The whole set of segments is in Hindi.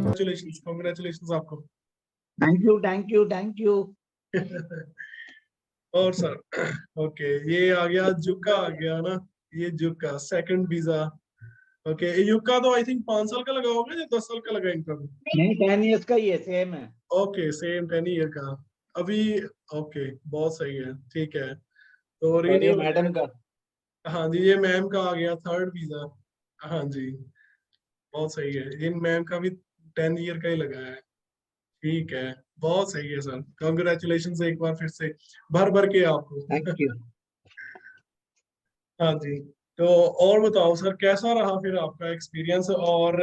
कॉन्ग्रेचुलेशन कॉन्ग्रेचुलेशन आपको। Thank you thank you thank you. और सर ओके, ये आ गया जुका आ गया ना, ये जुका सेकंड वीजा। ओके, युग का तो आई थिंक 5 साल का लगा होगा या 10 साल का लगा इनका भी? नहीं 10 इयर्स का ही है, सेम है। ओके, सेम 10 ईयर का अभी। ओके, बहुत सही है, ठीक है। तो और ये रिन्यू, मैडम का। हाँ जी, ये मैम का आ गया थर्ड वीजा। हाँ जी, बहुत सही है, इन मैम का भी 10 ईयर का ही लगा है। ठीक है, बहुत सही है सर, कंग्रेचुलेशन एक बार फिर से, भर भर के थैंक आपको। यू। हाँ जी। तो और बताओ सर, कैसा रहा फिर आपका एक्सपीरियंस? और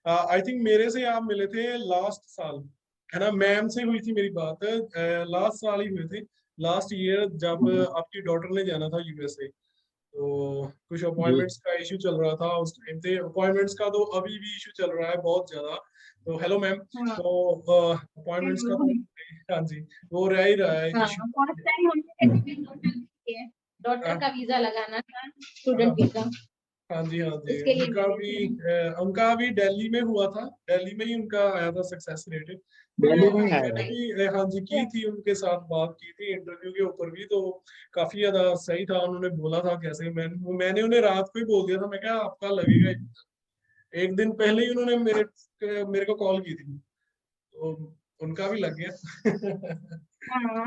आई थिंक मेरे से आप मिले थे लास्ट साल, है ना? मैम से हुई थी मेरी बात, लास्ट साल ही हुए थे, लास्ट ईयर, जब आपकी डॉटर ने जाना था यूएसए। तो कुछ जी। अपॉइंटमेंट्स का इशू चल रहा था उस टाइम पे, अपॉइंटमेंट्स का तो अभी भी इशू चल रहा है बहुत ज्यादा। तो हेलो मैम, हाँ। तो अपॉइंटमेंट्स का तो, हाँ जी, वो रह ही रहा है हाँ, इशू। फर्स्ट टाइम हमने डॉटर का वीजा लगाना था, स्टूडेंट वीजा। हाँ जी, हाँ जी, उसके लिए उनका भी दिल्ली में हुआ था, दिल्ली में ही उनका आया था सक्सेस रेट। तो दिल्ली में ही आया मैंने था। भी हाँ जी की थी, उनके साथ बात की थी इंटरव्यू के ऊपर भी, तो काफी ज्यादा सही था। उन्होंने बोला था कैसे, मैंने उन्हें रात को ही बोल दिया था, मैं क्या आपका लगेगा ही। एक दिन पहले ही उन्होंने मेरे को कॉल की थी, तो उनका भी लग गया। हाँ।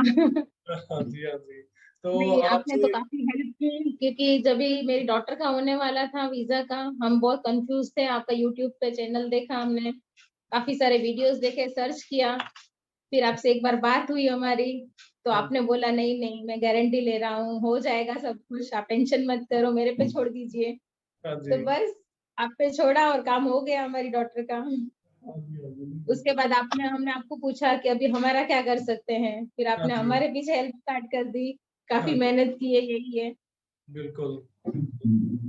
हाँ जी, हाँ जी। तो नहीं, आपने तो आपसे, काफी हेल्प की, क्योंकि जब भी मेरी डॉटर का होने वाला था वीजा का, हम बहुत कंफ्यूज थे। आपका यूट्यूब पे चैनल देखा हमने, काफी सारे वीडियोस देखे, सर्च किया, फिर आपसे एक बार बात हुई हमारी, तो हाँ आपने बोला नहीं नहीं, मैं गारंटी ले रहा हूँ, हो जाएगा सब कुछ, आप टेंशन मत करो, मेरे पे छोड़ दीजिए। हाँ तो जी, बस आप पे छोड़ा और काम हो गया हमारी डॉटर का। हाँ जी, हाँ जी, उसके बाद आपने हमने आपको पूछा कि अभी हमारा क्या कर सकते हैं, फिर हाँ आपने जी, हमारे पीछे हेल्प स्टार्ट कर दी। हाँ काफी जी, मेहनत की है, यही है। बिल्कुल।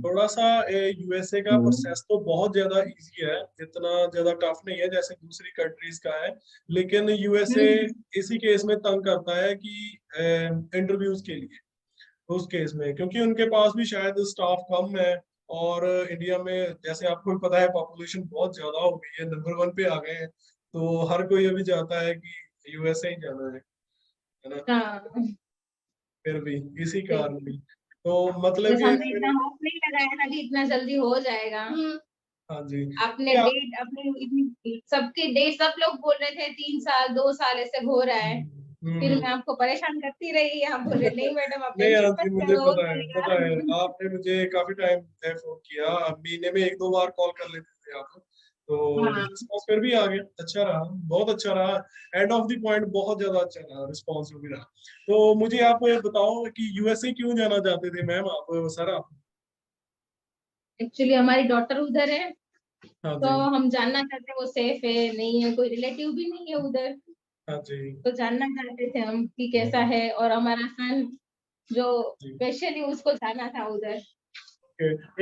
थोड़ा सा यूएसए का प्रोसेस तो बहुत ज्यादा इजी है, इतना ज्यादा टफ नहीं है जैसे दूसरी कंट्रीज का है। लेकिन यूएसए हम्म। इसी केस में तंग करता है कि इंटरव्यूज के लिए, उस केस में, क्योंकि उनके पास भी शायद स्टाफ कम है। और इंडिया में जैसे आपको भी पता है, पॉपुलेशन बहुत ज्यादा हो गई है, नंबर 1 पे आ गए हैं, तो हर कोई अभी चाहता है कि यूएसए ही जाना है ना? हाँ, फिर भी इसी कारण बिल्कुल। भी, तो मतलब बस ये हमने इतना होप नहीं लगाया था कि इतना जल्दी हो जाएगा। हाँ जी, आपने क्या, डेट अपने इतनी सबके डेट, सब लोग बोल रहे थे 3 साल 2 साल ऐसे हो रहा है। फिर मैं आपको परेशान करती रही, आप बोले नहीं मैडम आप नहीं टेंशन हाँ जी, मत मुझे करो, हो पता है, पता है, जाएगा। आपने मुझे काफी टाइम फोन किया, अब महीने में 1-2 बार कॉल कर लेते थे आप, तो हाँ, रिस्पॉन्स फिर भी आ गया, अच्छा रहा, बहुत अच्छा रहा। एंड ऑफ द पॉइंट बहुत ज्यादा अच्छा रहा, रिस्पॉन्स भी रहा। तो मुझे आप ये बताओ कि यूएसए क्यों जाना चाहते थे मैम आप, सर आप? एक्चुअली हमारी डॉटर उधर है, हाँ तो जी, हम जानना चाहते हैं वो सेफ है नहीं है, कोई रिलेटिव भी नहीं है उधर। हाँ जी, तो जानना चाहते थे हम कि कैसा है, और हमारा सन जो जी। स्पेशली उसको जाना था उधर।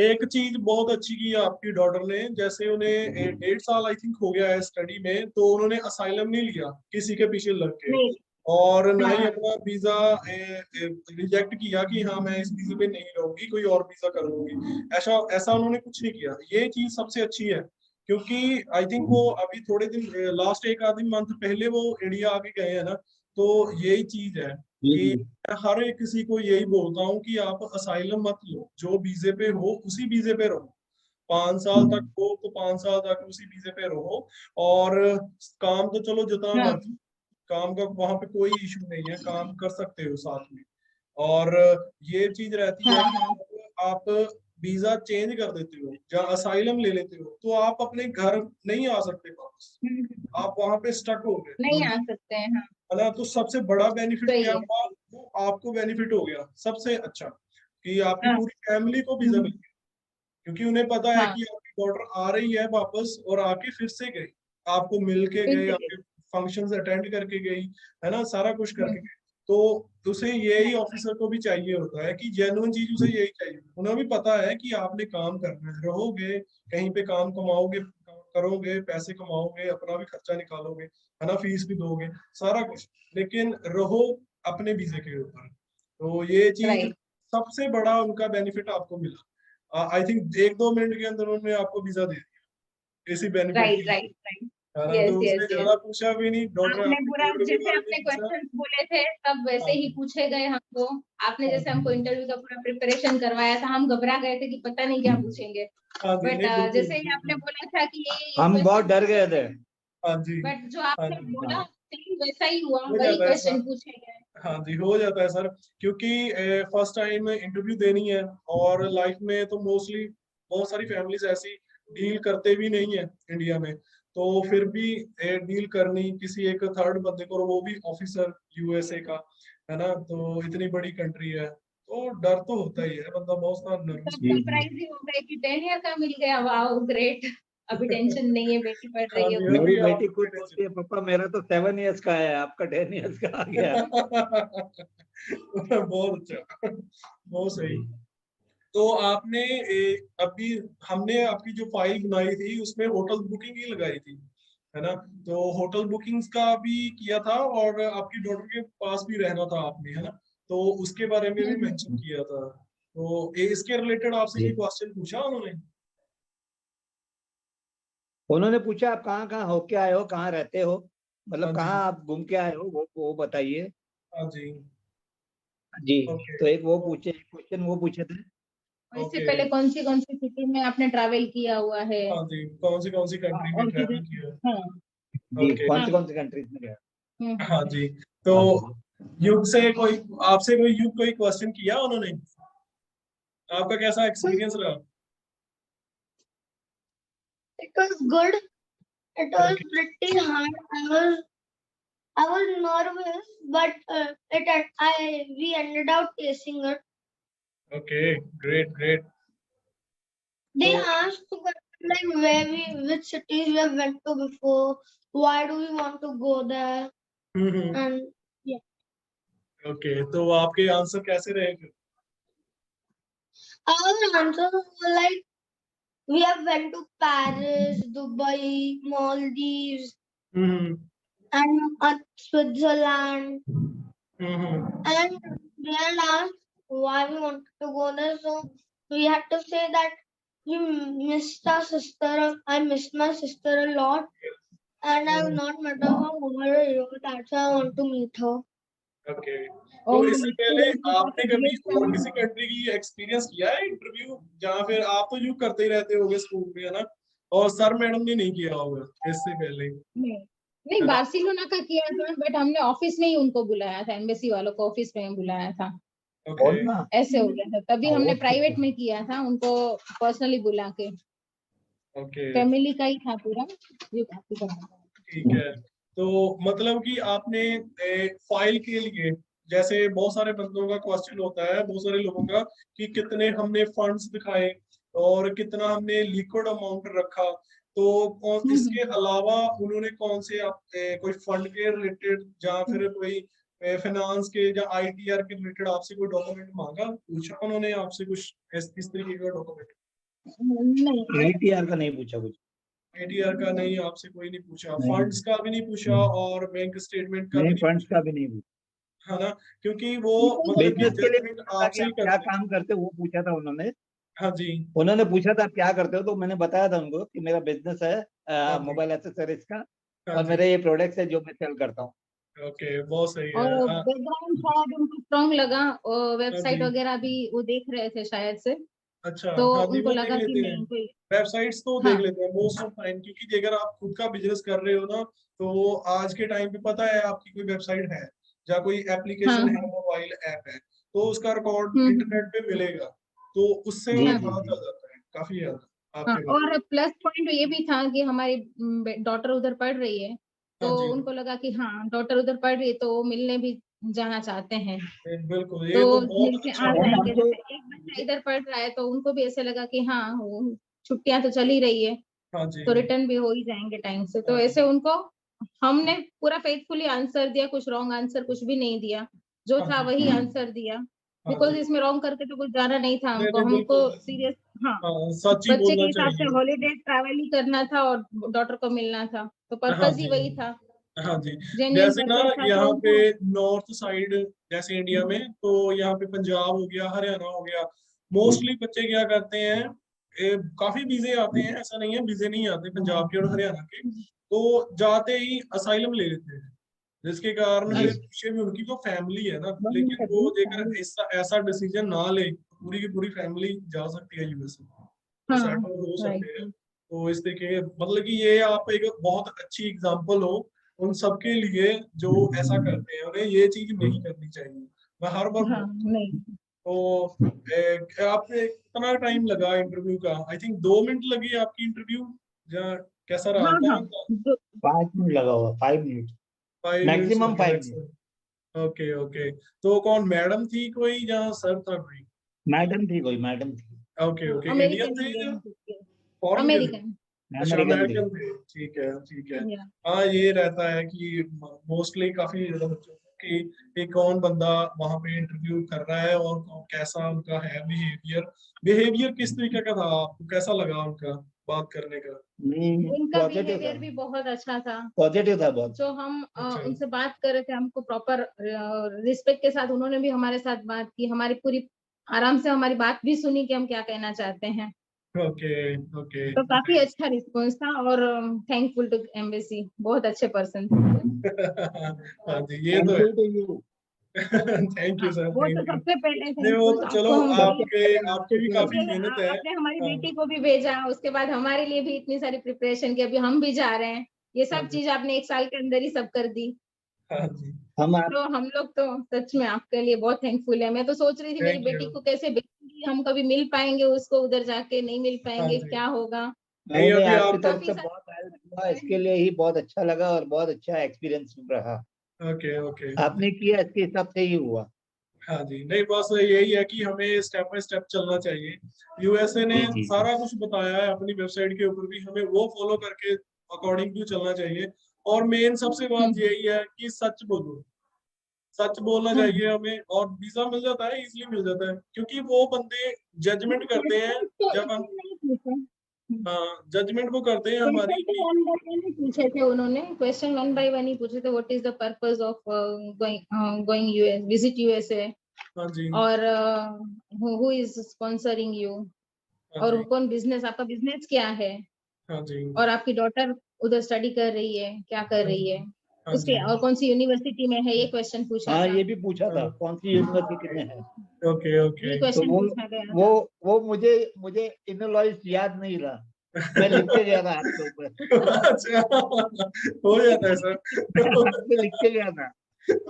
एक चीज बहुत अच्छी की आपकी डॉटर ने, जैसे उन्हें 1.5 साल आई थिंक हो गया है स्टडी में, तो उन्होंने असाइलम नहीं लिया किसी के पीछे लग के, नहीं। और ना ही हाँ। अपना वीजा रिजेक्ट किया कि हाँ मैं इस वीजे पे नहीं रहूंगी, कोई और वीजा कर लूंगी, ऐसा ऐसा उन्होंने कुछ नहीं किया। ये चीज सबसे अच्छी है, क्योंकि आई थिंक वो अभी थोड़े दिन, लास्ट एक आधे मंथ पहले वो इंडिया आके गए हैं ना। तो यही चीज है जी कि जी। मैं हर एक किसी को यही बोलता हूँ कि आप असाइलम मत लो, जो वीजे पे हो उसी वीजे पे रहो, 5 साल तक हो तो 5 साल तक उसी वीजे पे रहो। और काम तो चलो जितना हाँ। मर्जी, काम का वहां पे कोई इशू नहीं है, काम कर सकते हो साथ में। और ये चीज रहती है हाँ। कि हाँ। आप वीजा चेंज कर देते हो या असाइलम ले लेते हो, तो आप अपने घर नहीं आ सकते वापस, आप वहां पे स्टक हो नहीं गए, आ सकते हैं, हाँ। है ना? तो सबसे बड़ा बेनिफिट क्या सही है। हुआ, वो आपको बेनिफिट हो गया सबसे अच्छा, कि आपकी हाँ। पूरी फैमिली को वीजा मिल हम्म। गया, क्योंकि उन्हें पता है हाँ, कि आपकी डॉटर आ रही है वापस, और आके फिर से गई, आपको मिल के फिर गए, से आपके फंक्शंस अटेंड करके गई, है ना, सारा कुछ करके हम्म। गई। तो उसे यही ऑफिसर को भी चाहिए होता है कि जेन्युइन चीज उसे यही चाहिए, उन्हें भी पता है कि आपने काम करना है, रहोगे कहीं पे, काम कमाओगे, करोगे, पैसे कमाओगे, अपना भी खर्चा निकालोगे, है ना, फीस भी दोगे, सारा कुछ, लेकिन रहो अपने वीजे के ऊपर। तो ये चीज राइट। सबसे बड़ा उनका बेनिफिट आपको मिला। आई थिंक 1-2 मिनट के अंदर उन्होंने आपको वीजा दे दिया इसी बेनिफिट राइट के राइट लिए, राइट। है ना? यस तो यस उसने यस। ज्यादा पूछा भी नहीं, डॉक्टर आपने आपने पूरा इंटरव्यू जैसे बारे में अपने पूछा। क्वेश्चंस बोले थे तब वैसे हाँ ही जी, पूछे गए हमको। आपने हाँ जैसे जी, हमको इंटरव्यू का पूरा प्रिपरेशन करवाया था, हम घबरा गए थे कि पता नहीं क्या पूछेंगे। हाँ जी, बट नहीं बिल्कुल जैसे ही आपने बिल्कुल, बोला था कि ये हम बहुत क्वेश्चन डर गए थे। हाँ जी, बट जो हाँ आपने जी, बोला हाँ सेम वैसा ही हुआ, हो वही जाता है क्वेश्चन सर। पूछे गए। हाँ जी, हो जाता है सर, क्योंकि फर्स्ट टाइम इंटरव्यू देनी है, और लाइफ में तो मोस्टली बहुत सारी फैमिलीज ऐसी डील करते भी नहीं है इंडिया में, तो फिर भी डील करनी किसी एक थर्ड बंदे को, और वो भी ऑफिसर यूएसए का, है ना? तो इतनी बड़ी कंट्री है, तो डर तो होता ही है, बंदा बहुत सारा नर्वस सब जी होता जी। सरप्राइज ही हो गए कि 10 ईयर का मिल गया, वाओ ग्रेट। अभी टेंशन नहीं है, बेटी पढ़ है। हाँ रही है जी, वो। मेरी अभी बेटी आपको खुद कोई टेंशन बोलती है, पापा मेरा तो 7 इयर्स का है, आपका 10 इयर्स का आ गया। बहुत अच्छा, बहुत सही। तो आपने अभी हमने आपकी जो फाइल बनाई थी उसमें होटल बुकिंग ही लगाई थी, है ना? तो होटल बुकिंग्स का भी किया था, और आपकी डॉटर के पास भी रहना था आपने, है ना? तो उसके बारे में भी मेंशन किया था, तो इसके रिलेटेड आपसे जी, कोई क्वेश्चन पूछा उन्होंने? उन्होंने पूछा आप कहाँ कहाँ होके आए हो, कहाँ रहते हो, मतलब हाँ जी, कहाँ आप घूम के आए हो, वो बताइए। हाँ जी, जी। ओके, तो एक वो तो पूछे, क्वेश्चन वो पूछे थे। और इससे ओके, पहले कौन सी सिटी में आपने ट्रैवल किया हुआ है? हाँ जी, कौन सी कंट्री में और ट्रैवल किधर? किया? हाँ जी, ओके, हाँ कौन सी कंट्रीज में गए। हाँ जी, तो हाँ बोलिए। युग से कोई आपसे कोई युग कोई क्वेश्चन किया उन्होंने? आपका कैसा एक्सपीरियंस रहा? It was good. It was okay, pretty hard. I was nervous, but we ended up acing it. Okay, great great. They तो asked like which cities we have went to before, why do we want to go there, hmm, and yeah, okay, तो आपके आंसर कैसे रहे फिर? our answers were like we have went to Paris, Dubai, Maldives, hmm, and Switzerland, hmm, and they had asked why we wanted to go there, so we had to say that we missed our sister. I missed my sister a lot, and I have not met her for over a year. That's why I want to meet her. Okay. तो और इससे पहले आपने कभी और किसी ग्रेट। कंट्री की एक्सपीरियंस किया है इंटरव्यू, जहाँ फिर आप तो यू करते ही रहते होगे स्कूल में, है ना? और सर मैडम ने नहीं किया होगा इससे पहले, नहीं नहीं, है ना? बार्सिलोना का किया था, बट हमने ऑफिस में ही उनको बुलाया था, एम्बेसी वालों को ऑफिस में बुलाया था। ओके, बोलना। ऐसे हो गया था, तभी हाँ वो हमने ठीक प्राइवेट है। में किया था, उनको पर्सनली बुला के। ओके, फैमिली का ही था पूरा। ये काफी करना ठीक है। तो मतलब कि आपने फाइल के लिए, जैसे बहुत सारे बंदों का क्वेश्चन होता है, बहुत सारे लोगों का, कि कितने हमने फंड्स दिखाए और कितना हमने लिक्विड अमाउंट रखा, तो इसके अलावा उन्होंने कौन से कोई फंड के रिलेटेड या फिर कोई फाइनेंस के या आईटीआर के रिलेटेड आपसे कोई डॉक्यूमेंट मांगा, पूछा उन्होंने आपसे कुछ इस तरीके का डॉक्यूमेंट? नहीं। ATR का नहीं पूछा कुछ। आईटीआर का नहीं, आपसे कोई नहीं पूछा, नहीं फंड्स का भी नहीं पूछा, नहीं और बैंक स्टेटमेंट का भी नहीं, नहीं फंड्स पूछा, का भी नहीं पूछा। है ना? क्योंकि वो मतलब कि बिजनेस के लिए जजमेंट पूछा था कि आपसे ही आप क्या करते हैं। काम करते हो, वो पूछा था उन्होंने। हाँ जी, उन्होंने पूछा था आप क्या करते हो, तो मैंने बताया था उनको कि मेरा बिजनेस हाँ है जी, मोबाइल एक्सेसरीज का, हाँ और जी, मेरे ये प्रोडक्ट्स है जो मैं सेल करता हूँ। ओके, बहुत सही है। और हाँ, बैकग्राउंड शायद उनको स्ट्रॉन्ग लगा, और हाँ जी, वेबसाइट वगैरह भी वो देख रहे थे शायद से, अच्छा, तो हाँ जी, उनको वो देख लगा कि लेते हैं, नहीं कोई। वेबसाइट्स तो देख हाँ लेते हैं मोस्ट ऑफ टाइम, क्योंकि अगर आप खुद का बिजनेस कर रहे हो ना, तो आज के टाइम पे पता है आपकी कोई वेबसाइट है या कोई हाँ एप्लीकेशन है, हाँ। मोबाइल ऐप है, तो उसका रिकॉर्ड हम्म। इंटरनेट पे मिलेगा, तो उससे जी वो हाँ जी पता जी। चल जाता है काफी ज्यादा हाँ, आपके बारे में। और प्लस पॉइंट ये भी था कि हमारी डॉटर उधर पढ़ रही है, हाँ तो जी, उनको लगा कि हाँ डॉटर उधर पढ़ रही है तो वो मिलने भी जाना चाहते हैं, बिल्कुल, तो ये तो बहुत मिलके अच्छा आ हुआ। नहीं जाएंगे। हमको। जैसे एक बच्चा इधर पढ़ रहा है तो उनको भी ऐसे लगा कि हाँ छुट्टियां तो चल ही रही है, हाँ जी, तो रिटर्न भी हो ही जाएंगे टाइम से, हाँ तो जी, ऐसे उनको हमने पूरा फेथफुली आंसर दिया, कुछ रॉन्ग आंसर कुछ भी नहीं दिया, जो हाँ था जी, वही आंसर दिया। हाँ बिकॉज जी, इसमें रॉन्ग करके तो कुछ जाना नहीं था नहीं हमको नहीं, हमको बिल्कुल, सीरियस। हाँ, हाँ, सच ही बच्चे के बोलना हिसाब से चाहिए। हॉलीडे ट्रैवल ही करना था और डॉटर को मिलना था, तो हाँ पर्पस ही जी, वही था, हाँ जी, जेन्युइन जैसे ना पर्पस था, तो यहाँ पे उनको। नॉर्थ साइड, जैसे इंडिया में, तो यहाँ पे पंजाब हो गया, हरियाणा हो गया, मोस्टली बच्चे क्या करते हैं, काफी वीजे आते हैं, ऐसा नहीं है वीजे नहीं आते पंजाब के और हरियाणा के, तो जाते ही असाइलम ले लेते हैं, जिसके कारण जी। फिर पीछे भी उनकी जो फैमिली है ना, लेकिन वो अगर ऐसा डिसीजन ना ले, पूरी की पूरी फैमिली जा सकती है यूएस में, तो हाँ, सेटल हो सकते right. हैं। तो इस तरीके के मतलब कि ये आप एक बहुत अच्छी एग्जांपल हो उन सबके लिए जो ऐसा करते हैं, उन्हें ये चीज नहीं करनी चाहिए। मैं हर बार हाँ, नहीं, तो आपने कितना टाइम लगा इंटरव्यू का? आई थिंक 2 मिनट लगी आपकी इंटरव्यू, या कैसा रहा? हाँ, हाँ, कौन था? 5 मिनट लगा हुआ, 5 मिनट, 5 मिनट्स मैक्सिमम लगे 5 मिनट। मैक्सिमम। Okay okay. तो कौन, मैडम थी कोई या सर था कोई? मैडम थी, कोई मैडम थी, ओके ओके। इंडियन अमेरिकन थे या इंडियन, फॉरेन के थे? अमेरिकन, अच्छा, अमेरिकन थी। अमेरिकन थे, ठीक है ठीक है। या हाँ, ये रहता है कि मोस्टली काफी ज्यादा बच्चों को कि कौन बंदा वहां पे इंटरव्यू कर रहा है और कैसा उनका है बिहेवियर। बिहेवियर किस तरीके का था, आपको कैसा लगा उनका बात करने का? नहीं, उनका पॉजिटिव था, बिहेवियर भी बहुत अच्छा था। पॉजिटिव था बहुत। जो हम अच्छा उनसे बात कर रहे थे, हमको प्रॉपर रिस्पेक्ट के साथ उन्होंने भी हमारे साथ बात की, हमारी पूरी आराम से हमारी बात भी सुनी कि हम क्या कहना चाहते हैं। Okay okay. तो काफी अच्छा रिस्पॉन्स था, और थैंकफुल टू एम्बेसी, बहुत अच्छे पर्सन थे। हाँ जी, ये तो है। Thankful to you. थैंक हाँ, यू सर, वो तो थैंक यू। सबसे पहले नहीं, वो थैंकफुल, तो तो चलो, आपको हम सबसे आपके पहले आपकी आपको भी सर। काफी फिर मेहनत है। आपने हमारी हाँ बेटी को भी भेजा, उसके बाद हमारे लिए भी इतनी सारी प्रिपरेशन की, अभी हम भी जा रहे हैं, ये हाँ सब जी चीज आपने 1 साल के अंदर ही सब कर दी। हाँ जी। हम आप तो हम लोग तो सच में आपके लिए बहुत थैंकफुल है। मैं तो सोच रही थी मेरी थैंक बेटी यू। को कैसे भेजूंगी, हम कभी मिल पाएंगे उसको उधर जाके, नहीं मिल हाँ पाएंगे, जी। क्या होगा। नहीं, नहीं नहीं, अभी आपकी आप, तरफ काफी से सारे बहुत हेल्प हुआ, इसके लिए ही बहुत अच्छा लगा और बहुत अच्छा एक्सपीरियंस रहा। Okay okay. आपने किया इसके हिसाब से ही हुआ। हाँ जी, नहीं बस यही है कि हमें स्टेप बाय स्टेप चलना चाहिए। यूएसए ने जी जी जी। सारा कुछ बताया है अपनी वेबसाइट के ऊपर भी, हमें वो फॉलो करके अकॉर्डिंग टू चलना चाहिए। और मेन सबसे बात हम्म, यही है कि सच बोलो, सच बोलना हम्म। चाहिए हमें, और वीजा मिल जाता है, इजीली मिल जाता है, क्योंकि वो बंदे जजमेंट करते हैं क्वेश्चन तो जब हम, इतने नहीं पूछे, हाँ, जजमेंट वो करते हैं हमारी क्वेश्चन तो कि, वन बाय वन ही पूछे थे उन्होंने, क्वेश्चन वन बाय वन ही पूछे थे। What is the purpose of going US, visit USA, हाँ जी और हु इज स्पॉन्सरिंग यू, हाँ और जी कौन बिजनेस, आपका बिजनेस क्या है, हाँ जी और आपकी डॉटर उधर स्टडी कर रही है, क्या कर हाँ रही जी है, हाँ उसके, जी। और कौन सी यूनिवर्सिटी में है, ये क्वेश्चन पूछा हाँ, था। ये भी पूछा था, कौन सी यूनिवर्सिटी में है। ओके ये ओके। तो क्वेश्चन वो पूछा गया वो था। वो मुझे मुझे इनलॉइस याद नहीं रहा, मैं लिख के गया था हाथ के ऊपर। अच्छा, हो जाता है सर। मैं हाथ पे लिख के गया था।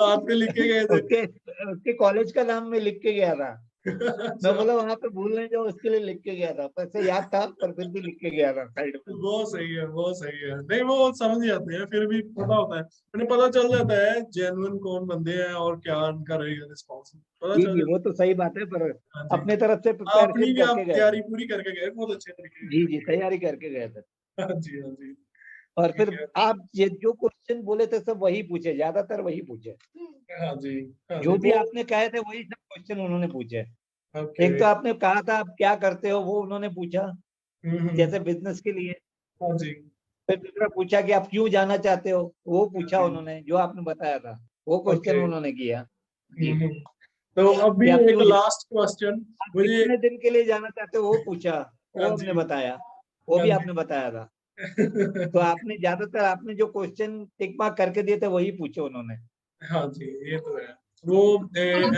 आप पे लिख के गए थे? उसके उसके कॉलेज का नाम मैं लिख के गया था। मैं अच्छा, बोला वहां पे भूल नहीं जाओ, उसके लिए लिख के गया था, पर से याद था, पर फिर भी लिख के गया था साइड में। वो सही है, वो सही है। नहीं, वो समझ जाते हैं, फिर भी पता होता है, उन्हें पता चल जाता है जेन्युइन कौन बंदे हैं और क्या उनका रहेगा रिस्पॉन्स, पता जी चल जी, जाता वो तो सही बात है, पर है। हाँ जी। अपने तरफ से अपनी प्रिपरेशन भी आप करके गए थे। तैयारी पूरी करके गए बहुत अच्छे तरीके जी जी, से। तैयारी करके गए थे। हाँ जी हाँ जी। और फिर ठीक है। आप ये जो क्वेश्चन बोले थे सब वही पूछे, ज्यादातर वही पूछे। हाँ जी हाँ जी। जो भी वो आपने कहे थे वही सब क्वेश्चन उन्होंने पूछे। ओके। एक तो आपने कहा था आप क्या करते हो, वो उन्होंने पूछा, हम्म। जैसे बिजनेस के लिए। हाँ जी फिर दूसरा पूछा कि आप क्यों जाना चाहते हो, वो हाँ पूछा जी। उन्होंने, जो आपने बताया था वो क्वेश्चन ओके। उन्होंने किया। जी। तो कि अभी आप एक क्यों लास्ट क्वेश्चन आप मुझे। कितने दिन के लिए जाना चाहते हो, वो पूछा, हाँ वो हमने जी बताया, वो हाँ भी जी। आपने बताया था। तो आपने ज्यादातर आपने जो क्वेश्चन टिक मार्क करके दिए थे वही पूछे उन्होंने। हाँ जी, ये तो है। वो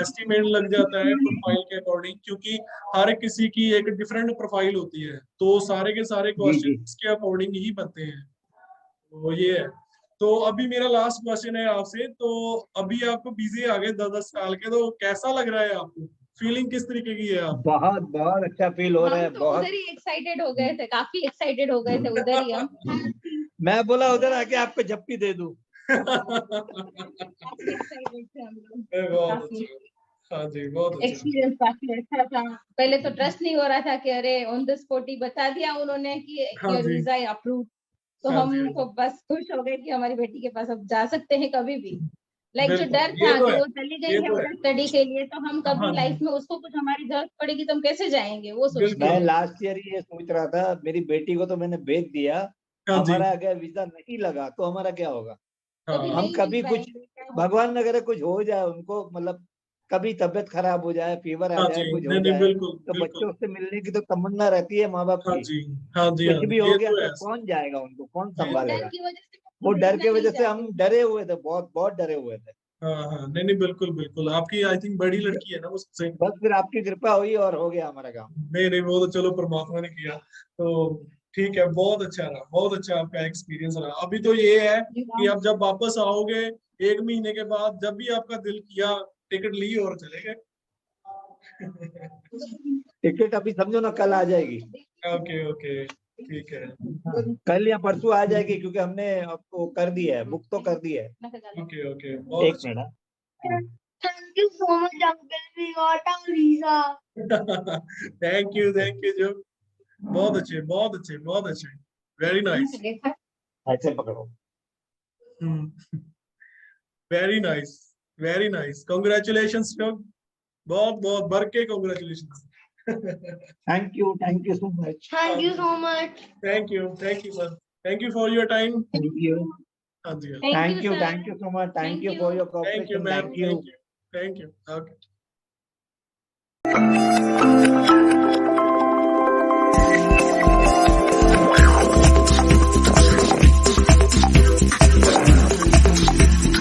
एस्टिमेट लग जाता है प्रोफाइल के अकॉर्डिंग, क्योंकि हर किसी की एक डिफरेंट प्रोफाइल होती है, तो सारे के सारे जी जी। क्वेश्चन के अकॉर्डिंग ही बनते हैं। तो ये है। तो अभी मेरा लास्ट क्वेश्चन है आपसे, तो अभी आपको बीजे आ गए 10-10 साल के, तो कैसा लग रहा है आपको? फीलिंग किस तरीके की है आपकी? बहुत बहुत अच्छा फील हो रहा हम है, तो बहुत। उधर ही एक्साइटेड हो गए थे, काफी एक्साइटेड हो गए थे उधर ही हम। मैं बोला उधर आके आपको झप्पी दे दूं। काफी एक्साइटेड थे हम लोग, बहुत काफी। अच्छा। हाँ जी, बहुत अच्छा। एक्सपीरियंस काफी अच्छा था। पहले तो ट्रस्ट नहीं हो रहा था कि अरे ऑन द स्पॉट ही बता दिया उन्होंने कि हाँ योर जी वीजा अप्रूव। तो हाँ हम जी हाँ तो जी। बस खुश हो गए कि हमारी बेटी के पास अब जा सकते हैं कभी भी। लाइक जो बिल्कुल, डर ये था तो कि है, वो चली ये गई है तो है। उधर स्टडी के लिए, तो हम कभी हाँ जी, लाइफ में उसको कुछ हमारी जरूरत पड़ेगी तो हम कैसे जाएंगे, वो सोचते मैं बिल्कुल। थे। लास्ट ईयर ही ये सोच रहा था, मेरी बेटी को तो मैंने भेज दिया, हाँ जी। हमारा अगर वीजा नहीं लगा तो हमारा क्या होगा। कभी हाँ हम नहीं मिल कभी कुछ, पाएंगे, क्या होगा। भगवान न करे कुछ हो जाए उनको, मतलब कभी तबीयत खराब हो जाए, फीवर आ हाँ जाए, जी, कुछ हो नहीं नहीं, जाए, बिल्कुल तो बिल्कुल। बच्चों से मिलने की तो तमन्ना रहती है माँ बाप हाँ की। जी, हाँ जी, हाँ कुछ भी जी, हो ये गया तो तो है। कौन जाएगा उनको, कौन ये तो डर संभालेगा? की वजह से वो डर देखना के नहीं वजह से हम चाहते। डरे हुए थे, बहुत बहुत डरे हुए थे। हाँ हाँ, नहीं नहीं, बिल्कुल बिल्कुल। आपकी आई थिंक बड़ी लड़की है ना मुझसे? बस फिर आपकी कृपा हुई और हो गया हमारा काम। नहीं नहीं, वो तो चलो परमात्मा ने किया, तो ठीक है। बहुत अच्छा रहा, बहुत अच्छा आपका एक्सपीरियंस रहा। अभी तो ये है कि आप जब वापस आओगे 1 महीने के बाद, जब भी आपका दिल किया, टिकट ली और चले गए। टिकट अभी समझो ना कल आ जाएगी। ओके ओके, ठीक है। कल या परसों आ जाएगी, क्योंकि हमने वो कर दिया है, बुक तो कर दिया है। ओके ओके, बहुत एक अच्छा। Minute. Thank you so much, Uncle. We got our visa. Thank you जो, बहुत अच्छे, बहुत अच्छे, बहुत अच्छे, वेरी नाइस, ऐसे पकड़ो। Very nice, very nice, congratulations. बहुत बहुत भर के congratulations. Thank you so much. Thank you so much. Thank you sir, thank you for your time. Thank you, हाँ जी, Thank you, sir. Thank you so much, thank Thank you you. For your thank you cooperation, ma'am, thank you. Thank you, okay.